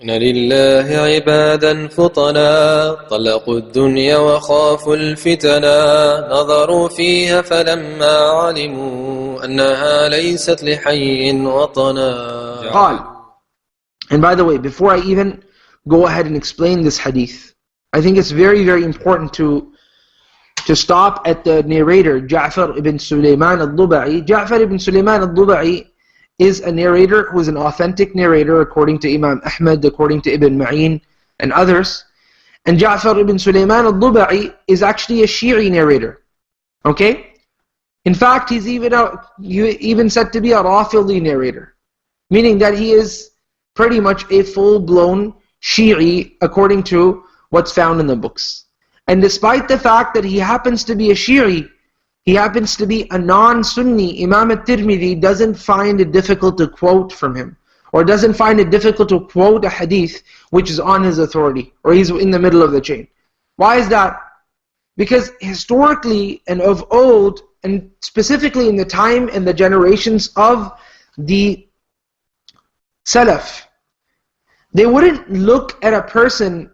إن لله عبادا فطنا طلقوا الدنيا وخافوا الفتنا نظروا فيها فلما علموا أنها ليست لحي وطنا. قال. And by the way, before I even go ahead and explain this hadith, I think it's very, very important to stop at the narrator, Ja'far ibn Sulaiman al-Dubai. Ja'far ibn Sulaiman al-Dubai is a narrator who is an authentic narrator according to Imam Ahmad, according to Ibn Ma'in and others. And Ja'far ibn Sulaiman al-Dubai is actually a Shi'i narrator. Okay? In fact, he's even said to be a Rafidi narrator, meaning that he is pretty much a full-blown Shi'i according to what's found in the books. And despite the fact that he happens to be a Shi'i, he happens to be a non-Sunni, Imam al-Tirmidhi doesn't find it difficult to quote from him, or doesn't find it difficult to quote a hadith which is on his authority, or he's in the middle of the chain. Why is that? Because historically and of old, and specifically in the time and the generations of the Salaf, they wouldn't look at a person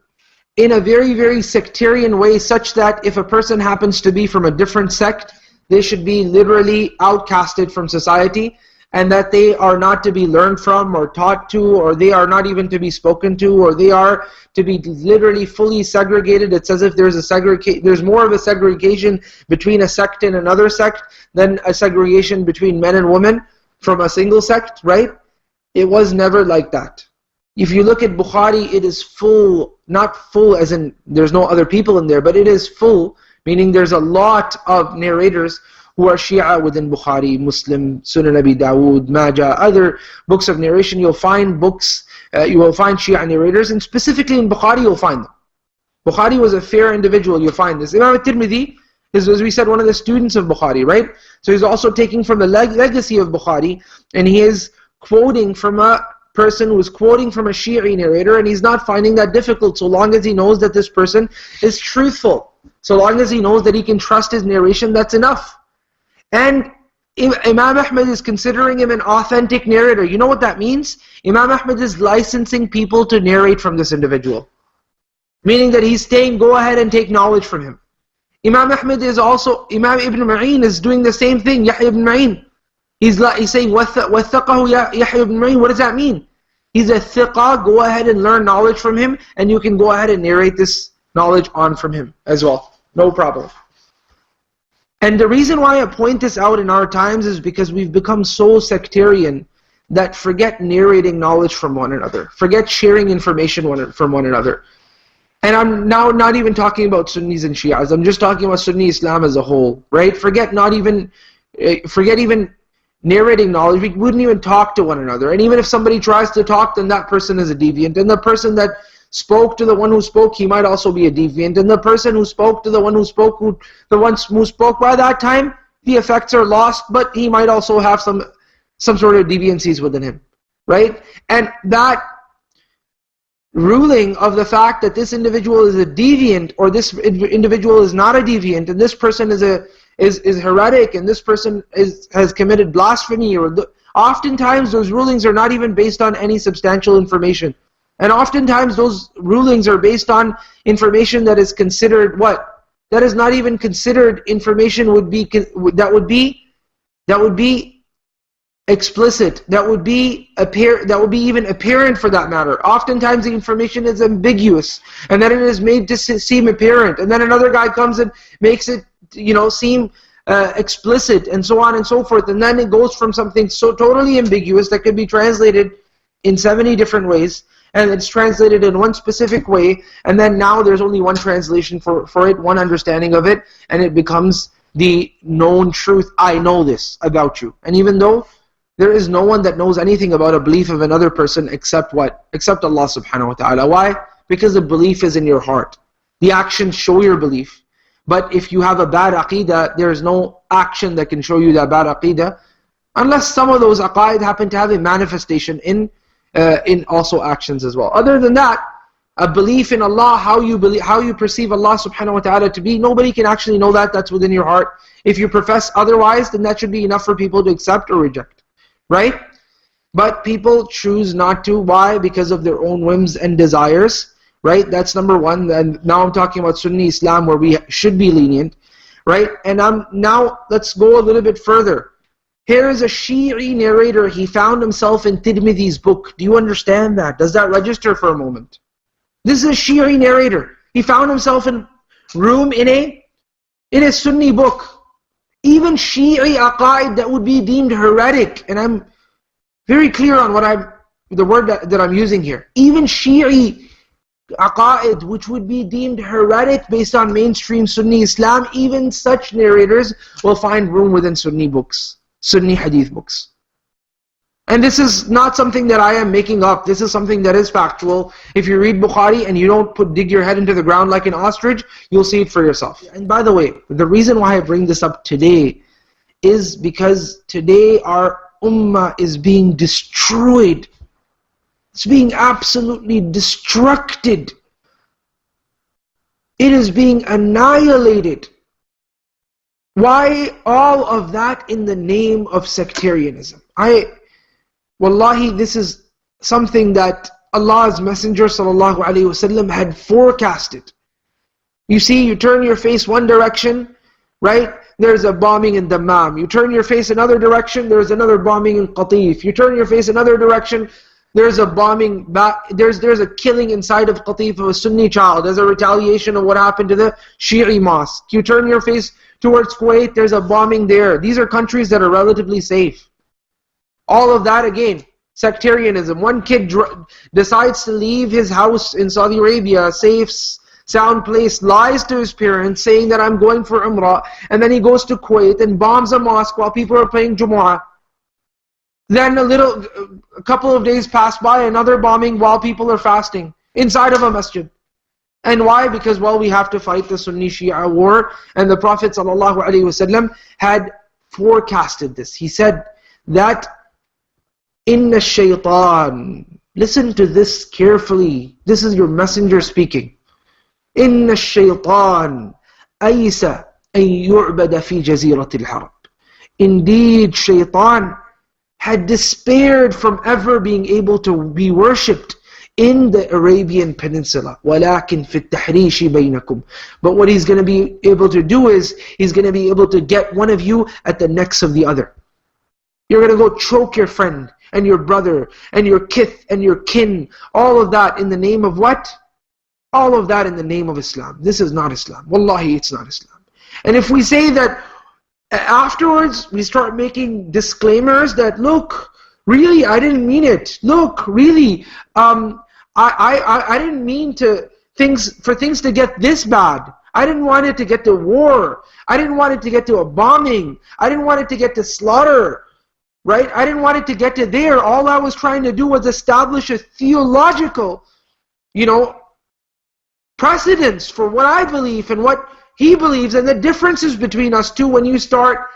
in a very, very sectarian way, such that if a person happens to be from a different sect, they should be literally outcasted from society, and that they are not to be learned from or taught to, or they are not even to be spoken to, or they are to be literally fully segregated. It's as if there's more of a segregation between a sect and another sect than a segregation between men and women from a single sect, right? It was never like that. If you look at Bukhari, it is full, not full as in there's no other people in there, but it is full, meaning there's a lot of narrators who are Shia within Bukhari, Muslim, Sunan Abi Dawood, Majah, other books of narration. You'll find books, you will find Shia narrators, and specifically in Bukhari you'll find them. Bukhari was a fair individual, you'll find this. Imam al-Tirmidhi is, as we said, one of the students of Bukhari, right? So he's also taking from the legacy of Bukhari, and he is quoting from a person who is quoting from a Shi'i narrator, and he's not finding that difficult so long as he knows that this person is truthful. So long as he knows that he can trust his narration, that's enough. And Imam Ahmad is considering him an authentic narrator. You know what that means? Imam Ahmad is licensing people to narrate from this individual, meaning that he's saying, go ahead and take knowledge from him. Imam Ahmad is also, Imam Ibn Ma'in is doing the same thing, Yahya ibn Ma'in. He's saying, وَثَّقَهُ Yahya ibn Ma'in. What does that mean? He's a thiqa, go ahead and learn knowledge from him, and you can go ahead and narrate this knowledge on from him as well. No problem. And the reason why I point this out in our times is because we've become so sectarian that forget narrating knowledge from one another, forget sharing information from one another. And I'm now not even talking about Sunnis and Shias, I'm just talking about Sunni Islam as a whole, right? Forget even narrating knowledge. We wouldn't even talk to one another. And even if somebody tries to talk, then that person is a deviant. And the person that spoke to the one who spoke, he might also be a deviant. And the person who spoke to the one who spoke, the one who spoke by that time, the effects are lost, but he might also have some sort of deviancies within him, right? And that ruling of the fact that this individual is a deviant, or this individual is not a deviant, and this person is heretic, and this person has committed blasphemy, or oftentimes those rulings are not even based on any substantial information. And oftentimes those rulings are based on information that is considered what? That is not even considered information that would be explicit, that would be even apparent for that matter. Oftentimes the information is ambiguous, and then it is made to seem apparent, and then another guy comes and makes it seem explicit, and so on and so forth, and then it goes from something so totally ambiguous that could be translated in 70 different ways, and it's translated in one specific way, and then now there's only one translation for it, one understanding of it, and it becomes the known truth. I know this about you. And even though there is no one that knows anything about a belief of another person except what? Except Allah subhanahu wa ta'ala. Why? Because the belief is in your heart. The actions show your belief. But if you have a bad aqeedah, there is no action that can show you that bad aqeedah, unless some of those aqaid happen to have a manifestation in also actions as well. Other than that, a belief in Allah, how you perceive Allah subhanahu wa ta'ala to be, nobody can actually know that. That's within your heart. If you profess otherwise, then that should be enough for people to accept or reject, right? But people choose not to. Why? Because of their own whims and desires, right? That's number one. And now I'm talking about Sunni Islam, where we should be lenient, right? And now let's go a little bit further. Here is a Shi'i narrator. He found himself in Tirmidhi's book. Do you understand that? Does that register for a moment? This is a Shi'i narrator. He found himself in room in a Sunni book. Even Shi'i aqaid that would be deemed heretic, and I'm very clear on the word that I'm using here. Even Shi'i aqaid, which would be deemed heretic based on mainstream Sunni Islam, even such narrators will find room within Sunni books, Sunni hadith books. And this is not something that I am making up. This is something that is factual. If you read Bukhari and you don't dig your head into the ground like an ostrich, you'll see it for yourself. And by the way, the reason why I bring this up today is because today our ummah is being destroyed. It's being absolutely destructed. It is being annihilated. Why all of that in the name of sectarianism? Wallahi, this is something that Allah's Messenger ﷺ had forecasted. You see, you turn your face one direction, right? There's a bombing in Dammam. You turn your face another direction, there's another bombing in Qatif. You turn your face another direction, there's a bombing back. There's a killing inside of Qatif of a Sunni child as a retaliation of what happened to the Shi'i mosque. You turn your face towards Kuwait, there's a bombing there. These are countries that are relatively safe. All of that again, sectarianism. One kid decides to leave his house in Saudi Arabia, safe, sound place, lies to his parents saying that I'm going for Umrah, and then he goes to Kuwait and bombs a mosque while people are playing Jumu'ah. Then a couple of days pass by, another bombing while people are fasting inside of a masjid. And why? Because, well, we have to fight the Sunni Shia war, and the Prophet ﷺ had forecasted this. He said that Inna shaytan. Listen to this carefully. This is your messenger speaking. Inna shaytan aysa an yu'bada fi jaziratil Arab. Indeed, shaytan had despaired from ever being able to be worshipped in the Arabian Peninsula. وَلَكِنْ فِي التَّحْرِيشِ بَيْنَكُمْ. But what he's going to be able to do is, he's going to be able to get one of you at the necks of the other. You're going to go choke your friend and your brother and your kith and your kin. All of that in the name of what? All of that in the name of Islam. This is not Islam. Wallahi, it's not Islam. And if we say that afterwards, we start making disclaimers that, look, really, I didn't mean it. Look, really, I didn't mean for things to get this bad. I didn't want it to get to war. I didn't want it to get to a bombing. I didn't want it to get to slaughter. Right? I didn't want it to get to there. All I was trying to do was establish a theological, precedence for what I believe and what he believes, and the differences between us two when you start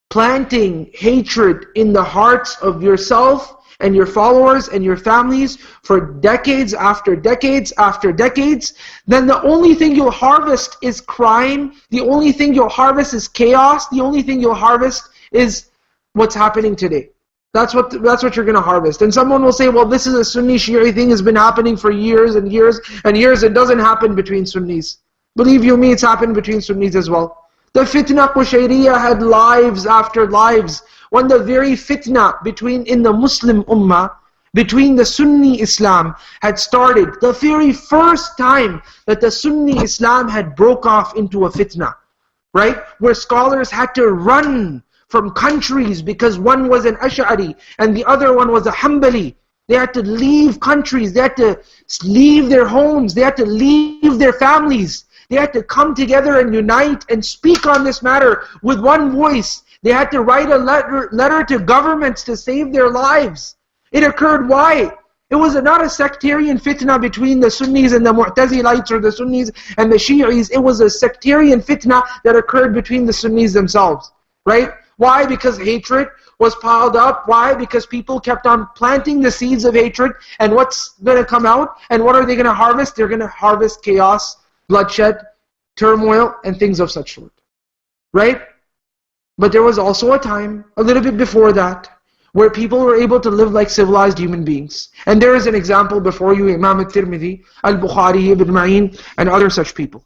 planting hatred in the hearts of yourself and your followers and your families for decades after decades after decades, then the only thing you'll harvest is crime, the only thing you'll harvest is chaos, the only thing you'll harvest is what's happening today. That's what you're going to harvest. And someone will say, well, this is a Sunni Shi'i thing, has been happening for years and years and years. It doesn't happen between Sunnis. Believe you me, it's happened between Sunnis as well. The fitna Qushayriya had lives after lives. When the very fitna in the Muslim ummah, between the Sunni Islam had started, the very first time that the Sunni Islam had broke off into a fitna, right? Where scholars had to run from countries because one was an Ash'ari and the other one was a Hanbali. They had to leave countries, they had to leave their homes, they had to leave their families. They had to come together and unite and speak on this matter with one voice. They had to write a letter to governments to save their lives. It occurred why? It was not a sectarian fitna between the Sunnis and the Mu'tazilites, or the Sunnis and the Shi'is. It was a sectarian fitna that occurred between the Sunnis themselves. Right? Why? Because hatred was piled up. Why? Because people kept on planting the seeds of hatred. And what's going to come out? And what are they going to harvest? They're going to harvest chaos, bloodshed, turmoil, and things of such sort. Right? But there was also a time, a little bit before that, where people were able to live like civilized human beings. And there is an example before you, Imam al-Tirmidhi, al-Bukhari, Ibn Ma'in, and other such people.